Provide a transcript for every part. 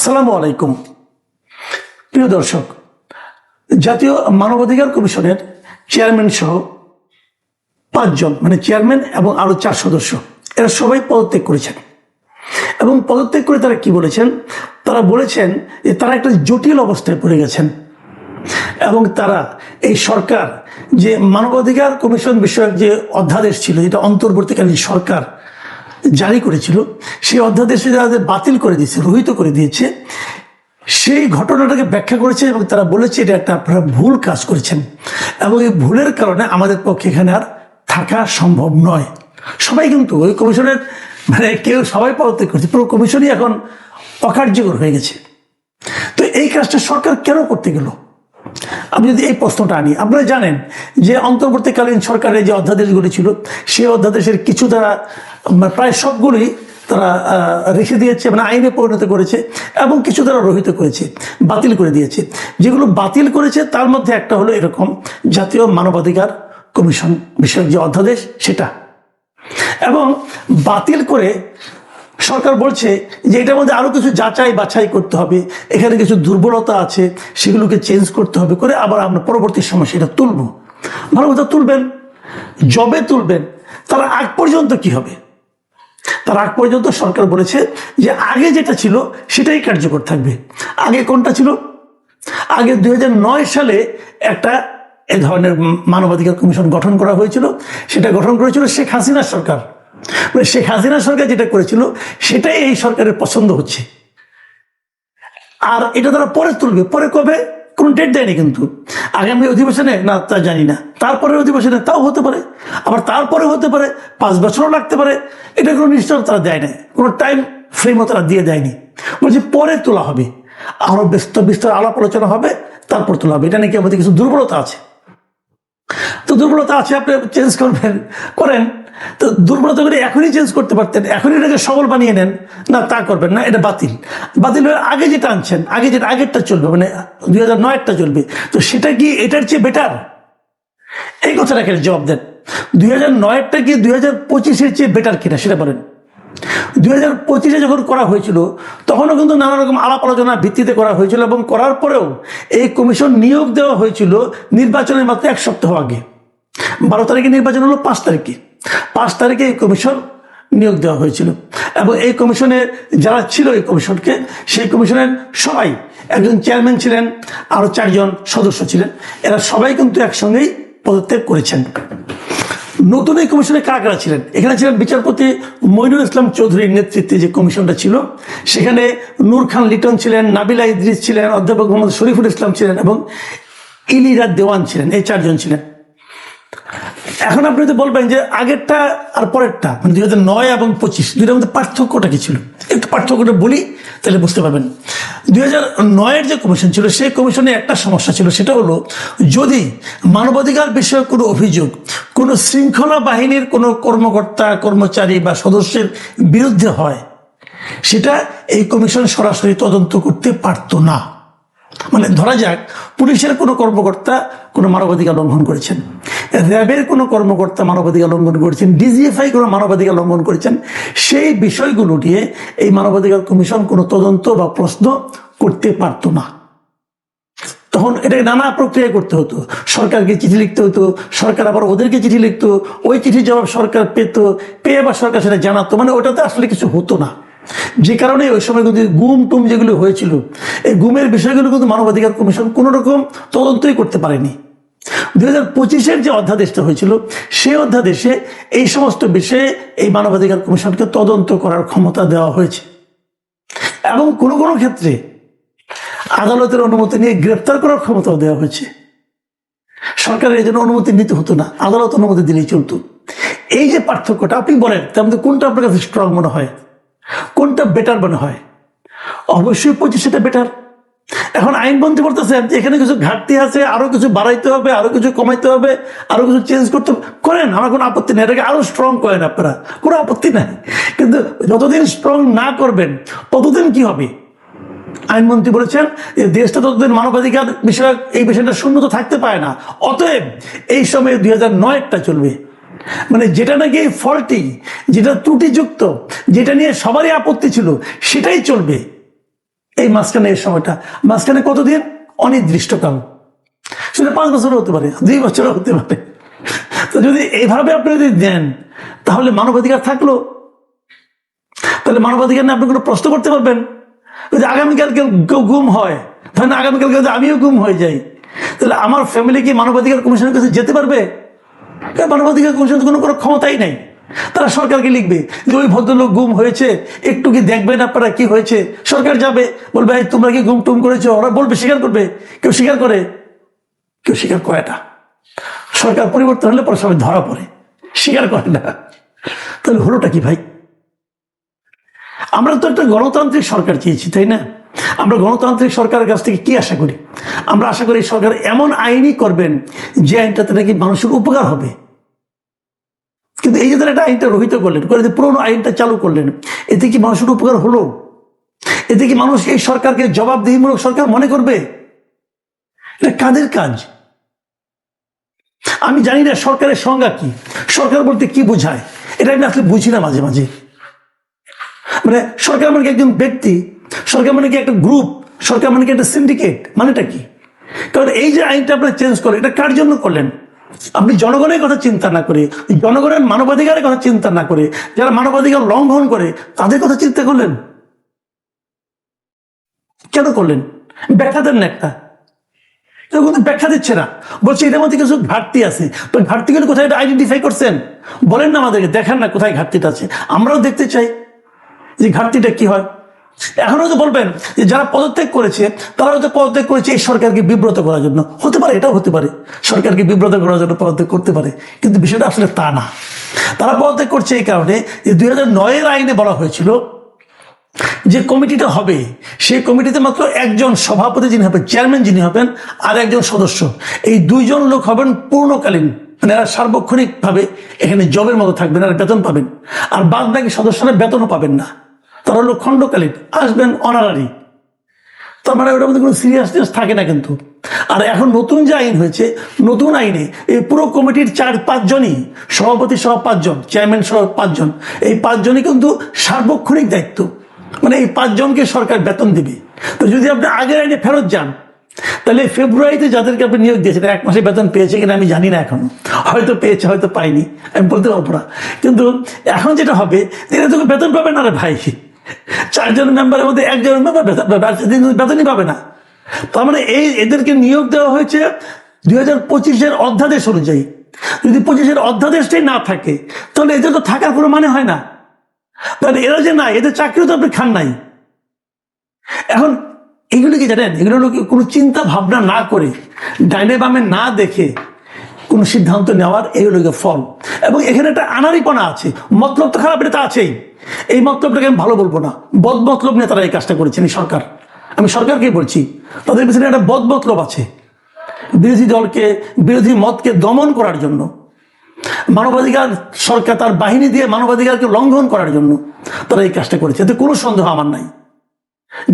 আসসালামু আলাইকুম। প্রিয় দর্শক, জাতীয় মানবাধিকার কমিশনের চেয়ারম্যান সহ 5 জন মানে চেয়ারম্যান এবং আরো 4 সদস্য এরা সবাই পদত্যাগ করেছেন। এবং পদত্যাগ করে তারা কি বলেছেন? তারা বলেছেন যে তারা একটা জটিল অবস্থায় পড়ে গেছেন এবং তারা এই সরকার যে মানবাধিকার কমিশন বিষয়ক যে অধ্যাদেশ ছিল, যেটা অন্তর্বর্তীকালীন সরকার জারি করেছিল, সেই অধ্যাদেশে যাদের বাতিল করে দিয়েছে, রহিত করে দিয়েছে, সেই ঘটনাটাকে ব্যাখ্যা করেছে এবং তারা বলেছে এটা একটা আপনারা ভুল কাজ করেছেন এবং এই ভুলের কারণে আমাদের পক্ষে এখানে আর থাকা সম্ভব নয়। সবাই কিন্তু ওই কমিশনের সবাই পদত্যাগ করছে, পুরো কমিশনই এখন অকার্যকর হয়ে গেছে। তো এই কাজটা সরকার কেন করতে গেল? আমি যদি এই প্রশ্নটা আনি, আপনারা জানেন যে অন্তর্বর্তীকালীন সরকারের যে অধ্যাদেশগুলি ছিল, সেই অধ্যাদেশের কিছু তারা প্রায় সবগুলোই তারা রেখে দিয়েছে, মানে আইনে পরিণত করেছে, এবং কিছু তারা রহিত করেছে, বাতিল করে দিয়েছে। যেগুলো বাতিল করেছে তার মধ্যে একটা হলো এরকম জাতীয় মানবাধিকার কমিশন বিষয়ক যে অধ্যাদেশ সেটা। এবং বাতিল করে সরকার বলছে যে এটার মধ্যে আরো কিছু যাচাই বাছাই করতে হবে, এখানে কিছু দুর্বলতা আছে, সেগুলোকে চেঞ্জ করতে হবে, করে আবার আমরা পরবর্তী সময় সেটা তুলবো। মানবতা তুলবেন, জবে তুলবেন, তার আগ পর্যন্ত কি হবে? তার আগ পর্যন্ত সরকার বলেছে যে আগে যেটা ছিল সেটাই কার্যকর থাকবে। আগে কোনটা ছিল? আগে 2009 সালে একটা এ ধরনের মানবাধিকার কমিশন গঠন করা হয়েছিল। সেটা গঠন করেছিল শেখ হাসিনা সরকার। শেখ হাসিনা সরকার যেটা করেছিল সেটাই এই সরকারের পছন্দ হচ্ছে, আর এটা তারা পরে তুলবে। পরে কবে? কোন ডেট দেয়নি কিন্তু। আগামী অধিবেশনে না, তা জানি না। তারপরে অধিবেশনে তাও হতে পারে, আবার তারপরে হতে পারে, 5 বছরও লাগতে পারে। এটা কোনো নিশ্চয়তা তারা দেয় নাই, কোনো টাইম ফ্রেমও তারা দিয়ে দেয়নি। বলছে পরে তোলা হবে, আরো বিস্তর আলাপ আলোচনা হবে, তারপর তোলা হবে। এটা নাকি আমাদের কিছু দুর্বলতা আছে। তো দুর্বলতা আছে, আপনি চেঞ্জ করবেন, করেন। তো দুর্বলতা করে এখনই চেঞ্জ করতে পারতেন, এখনই এটাকে সবল বানিয়ে নেন। না, তা করবেন না, এটা বাতিল হয়ে আগে যেটা আনছেন, আগেরটা চলবে, মানে 2009-টা চলবে। তো সেটা কি এটার চেয়ে বেটার? এই কথাটাকে জবাব দেন। 2009-টা কি 2025-এর চেয়ে বেটার কিনা সেটা বলেন। 2025-এ যখন করা হয়েছিল তখনও কিন্তু নানা রকম আলাপ আলোচনার ভিত্তিতে করা হয়েছিল, এবং করার পরেও এই কমিশন নিয়োগ দেওয়া হয়েছিল নির্বাচনের মাত্র 1 সপ্তাহ আগে। 12 তারিখে নির্বাচন হলো, 5 তারিখে এই কমিশন নিয়োগ দেওয়া হয়েছিল। এবং এই কমিশনে যারা ছিল, এই কমিশনকে, সেই কমিশনের সবাই, একজন চেয়ারম্যান ছিলেন, আরো 4 জন সদস্য ছিলেন, এরা সবাই কিন্তু একসঙ্গেই পদত্যাগ করেছেন। নতুন এই কমিশনে কারা কারা ছিলেন? এখানে ছিলেন বিচারপতি মইনুল ইসলাম চৌধুরীর নেতৃত্বে যে কমিশনটা ছিল, সেখানে নূর খান লিটন ছিলেন, নাবিলা ইদ্রিস ছিলেন, অধ্যাপক মোহাম্মদ শরীফুল ইসলাম ছিলেন এবং ইলিরা দেওয়ান ছিলেন। এই 4 জন ছিলেন। এখন আপনি তো বলবেন যে আগেরটা আর পরেরটা, মানে 2009 এবং 25, দুইটার মধ্যে পার্থক্যটা কি ছিল? একটু পার্থক্যটা বলি, তাহলে বুঝতে পারবেন। 2009-এর যে কমিশন ছিল, সেই কমিশনে একটা সমস্যা ছিল, সেটা হলো যদি মানবাধিকার বিষয়ক কোনো অভিযোগ কোনো শৃঙ্খলা বাহিনীর কোনো কর্মকর্তা, কর্মচারী বা সদস্যের বিরুদ্ধে হয়, সেটা এই কমিশন সরাসরি তদন্ত করতে পারতো না। মানে ধরা যাক পুলিশের কোনো কর্মকর্তা কোনো মানবাধিকার লঙ্ঘন করেছেন, র্যাবের কোনো কর্মকর্তা মানবাধিকার লঙ্ঘন করেছেন, ডিজিএফআই কোনো মানবাধিকার লঙ্ঘন করেছেন, সেই বিষয়গুলো নিয়ে এই মানবাধিকার কমিশন কোনো তদন্ত বা প্রশ্ন করতে পারত না। তখন এটাকে নানা প্রক্রিয়া করতে হতো, সরকারকে চিঠি লিখতে হতো, সরকার আবার ওদেরকে চিঠি লিখতো, ওই চিঠির জবাব সরকার পেয়ে আবার সরকার সেটা জানাতো। মানে ওটাতে আসলে কিছু হতো না, যে কারণে ওই সময় কিন্তু গুম টুম যেগুলো হয়েছিল, এই গুমের বিষয়গুলো কিন্তু মানবাধিকার কমিশন কোনো রকম তদন্তই করতে পারেনি। 2025-এর যে অধ্যাদেশটা হয়েছিল, সেই অধ্যাদেশে এই সমস্ত বিষয়ে এই মানবাধিকার কমিশনকে তদন্ত করার ক্ষমতা দেওয়া হয়েছে, এবং কোনো কোনো ক্ষেত্রে আদালতের অনুমতি নিয়ে গ্রেপ্তার করার ক্ষমতাও দেওয়া হয়েছে। সরকারের এই জন্য অনুমতি নিতে হতো না, আদালত অনুমতি দিলেই চলতো। এই যে পার্থক্যটা, আপনি বলেন তার মধ্যে কোনটা আপনার কাছে স্ট্রং মনে হয়, কোনটা বেটার মনে হয়? অবশ্যই 25-টা বেটার। এখন আইনমন্ত্রী বলতেছেন যে এখানে কিছু ঘাটতি আছে, আরো কিছু বাড়াইতে হবে, আরো কিছু কমাইতে হবে, আরো কিছু চেঞ্জ করতে হবে, করেন, আমার কোনো আপত্তি নেই, এটাকে আরো স্ট্রং করেন, আপনারা কোনো আপত্তি নাই। কিন্তু যতদিন স্ট্রং না করবেন ততদিন কি হবে? আইনমন্ত্রী বলেছেন যে দেশটা ততদিন মানবাধিকার বিষয়ক এই বিষয়টা শূন্য তো থাকতে পারে না, অতএব এই সময় 2009-টা চলবে। মানে যেটা নাকি ফল্টি, যেটা ত্রুটিযুক্ত, যেটা নিয়ে সবারই আপত্তি ছিল, সেটাই চলবে। এই মাঝখানে এই সময়টা, মাঝখানে কতদিন? অনির্দিষ্টকাল। সেটা 5 বছরও হতে পারে, 2 বছরও হতে পারে। তো যদি এইভাবে আপনি যদি দেন, তাহলে মানবাধিকার থাকলো? তাহলে মানবাধিকার নিয়ে আপনি কোনো প্রশ্ন করতে পারবেন? যদি আগামীকাল কেউ গুম হয়, তাহলে আগামীকালকে যদি আমিও গুম হয়ে যাই, তাহলে আমার ফ্যামিলি কি মানবাধিকার কমিশনের কাছে যেতে পারবে? মানবাধিকার কমিশন কোনো ক্ষমতাই নাই। তারা সরকারকে লিখবে যে ওই ভদ্রলোক গুম হয়েছে, একটু কি দেখবেন আপনারা কি হয়েছে? সরকার যাবে, বলবে তোমরা কি গুম টুম করেছো? ওরা বলবে, স্বীকার করবে। কেউ স্বীকার করে? কেউ স্বীকার করে না। সরকার পরিবর্তন হলে পরে সবাই ধরা পড়ে, স্বীকার করে না। তাহলে হলোটা কি ভাই? আমরা তো একটা গণতান্ত্রিক সরকার চেয়েছি, তাই না? আমরা গণতান্ত্রিক সরকারের কাছ থেকে কি আশা করি? আমরা আশা করি সরকার এমন আইনই করবেন যে আইনটাতে নাকি মানুষের উপকার হবে। কিন্তু এই যে তারা একটা আইনটা রহিত করলেন, করে যে পুরোনো আইনটা চালু করলেন, এতে কি মানুষের উপকার হলো? এতে কি মানুষ এই সরকারকে জবাবদিহিমূলক সরকার মনে করবে? এটা কাদের কাজ? আমি জানি না সরকারের সংজ্ঞা কি, সরকার বলতে কি বোঝায়, এটা আমি আসলে বুঝি না মাঝে মাঝে। মানে সরকার মানে কি একজন ব্যক্তি? সরকার মানে কি একটা গ্রুপ? সরকার মানে কি একটা সিন্ডিকেট? মানেটা কি? কারণ এই যে আইনটা আপনি চেঞ্জ করেন, এটা কার জন্য করলেন? আপনি জনগণের কথা চিন্তা না করে, জনগণের মানবাধিকারের কথা চিন্তা না করে, যারা মানবাধিকার লঙ্ঘন করে তাদের কথা চিন্তা করলেন। কেন করলেন? ব্যাখ্যা দেন না একটা। কিন্তু ব্যাখ্যা দিচ্ছে না, বলছে এটার মধ্যে কিছু ঘাটতি আছে। তো ঘাটতিগুলো কোথায় আইডেন্টিফাই করছেন? বলেন না আমাদেরকে, দেখান না কোথায় ঘাটতিটা আছে, আমরাও দেখতে চাই যে ঘাটতিটা কি হয়। এখনো তো বলবেন যে যারা পদত্যাগ করেছে তারা হয়তো পদত্যাগ করেছে এই সরকারকে বিব্রত করার জন্য। হতে পারে, এটাও হতে পারে, সরকারকে বিব্রত করার জন্য পদত্যাগ করতে পারে। কিন্তু বিষয়টা আসলে তা না। তারা পদত্যাগ করছে এই কারণে যে 2009-এর আইনে বলা হয়েছিল যে কমিটিটা হবে, সেই কমিটিতে মাত্র একজন সভাপতি যিনি হবেন, চেয়ারম্যান যিনি হবেন, আর একজন সদস্য। এই 2 জন লোক হবেন পূর্ণকালীন, মানে এরা সার্বক্ষণিকভাবে এখানে জবের মতো থাকবেন, আর বেতন পাবেন। আর বাদ বাকি সদস্যরা বেতনও পাবেন না, তারা হলো খণ্ডকালীন, আসবেন অনারারি। তার মানে ওটার মধ্যে কোনো সিরিয়াসনেস থাকে না কিন্তু। আর এখন নতুন যে আইন হয়েছে, নতুন আইনে এই পুরো কমিটির 4-5 জনই, সভাপতি সহ 5 জন, চেয়ারম্যান সহ 5 জন, এই 5 জনই কিন্তু সার্বক্ষণিক দায়িত্ব। মানে এই 5 জনকে সরকার বেতন দিবে। তো যদি আপনি আগের আইনে ফেরত যান, তাহলে ফেব্রুয়ারিতে যাদেরকে আপনি নিয়োগ দিয়েছেন 1 মাসে বেতন পেয়েছে কিনা আমি জানি না, এখনো হয়তো পেয়েছে হয়তো পাইনি, আমি বলতে পারবো না। কিন্তু এখন যেটা হবে, এরা তো বেতন পাবে না রে ভাই। 4 জন মেম্বারের মধ্যে 1 জন মেম্বার বেতনই পাবে না। তার মানে এদেরকে নিয়োগ দেওয়া হয়েছে 2025-এর অধ্যাদেশ অনুযায়ী। যদি 25-এর অধ্যাদেশটাই না থাকে, তাহলে এদের তো থাকার কোনো মানে হয় না। তাহলে এরা যে নাই, এদের চাকরিও তো আপনি খান নাই। এখন এগুলো কি জানেন, এগুলো কোনো চিন্তা ভাবনা না করে, ডাইনে বামে না দেখে কোনো সিদ্ধান্ত নেওয়ার এগুলো ফল। এবং এখানে একটা আনারিপনা আছে, মতলব তো খারাপ, এটা তো আছেই। এই মতলবটাকে আমি ভালো বলবো না, বদ মতলব নিয়ে তারা এই কাজটা করেছেন। এই সরকার, আমি সরকারকেই বলছি, তাদের পিছনে একটা বদ মতলব আছে। বিরোধী দলকে, বিরোধী মতকে দমন করার জন্য, মানবাধিকার, সরকার তার বাহিনী দিয়ে মানবাধিকারকে লঙ্ঘন করার জন্য তারা এই কাজটা করেছে, এতে কোনো সন্দেহ আমার নাই।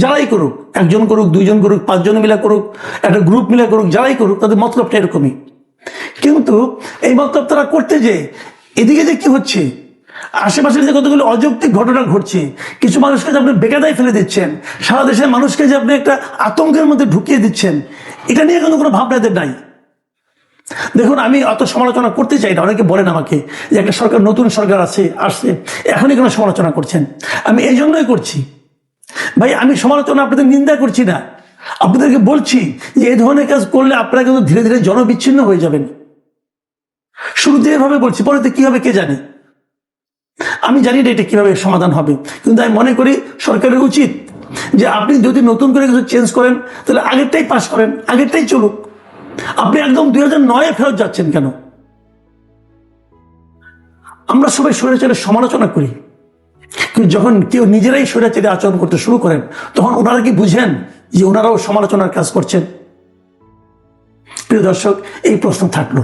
যারাই করুক, 1 জন করুক, 2 জন করুক, 5 জন মিলে করুক, একটা গ্রুপ মিলে করুক, যারাই করুক, তাদের মতলবটা এরকমই। কিন্তু এই মতলব তারা করতে যে এদিকে যে কি হচ্ছে, আশেপাশের যে কতগুলো অযৌক্তিক ঘটনা ঘটছে, কিছু মানুষকে যে আপনি বেকায়দায় ফেলে দিচ্ছেন, সারা দেশের মানুষকে যে আপনি একটা আতঙ্কের মধ্যে ঢুকিয়ে দিচ্ছেন, এটা নিয়ে কিন্তু কোনো ভাবনা এদের নাই। দেখুন, আমি অত সমালোচনা করতে চাই না। অনেকে বলেন আমাকে যে একটা সরকার, নতুন সরকার আসছে, এখনই কোনো সমালোচনা করছেন। আমি এই জন্যই করছি ভাই, আমি সমালোচনা, আপনাদের নিন্দা করছি না। আপনাদেরকে বলছি যে এই ধরনের কাজ করলে আপনারা কিন্তু ধীরে ধীরে জনবিচ্ছিন্ন হয়ে যাবেন। শুরুতে এভাবে বলছি, পরেতে কি হবে কে জানে। আমি জানি না এটা কিভাবে সমাধান হবে, কিন্তু আমি মনে করি সরকারের উচিত যে আপনি যদি নতুন করে কিছু চেঞ্জ করেন, তাহলে আগেরটাই পাস করেন, আগেরটাই চলুক। আপনি একদম 2009-এ ফেরত যাচ্ছেন কেন? আমরা সবাই স্বৈরাচারের সমালোচনা করি, কিন্তু যখন কেউ নিজেরাই স্বৈরাচারী আচরণ করতে শুরু করেন, তখন ওনারা কি বুঝেন যে ওনারাও সমালোচনার কাজ করছেন? প্রিয় দর্শক, এই প্রশ্ন থাকলো।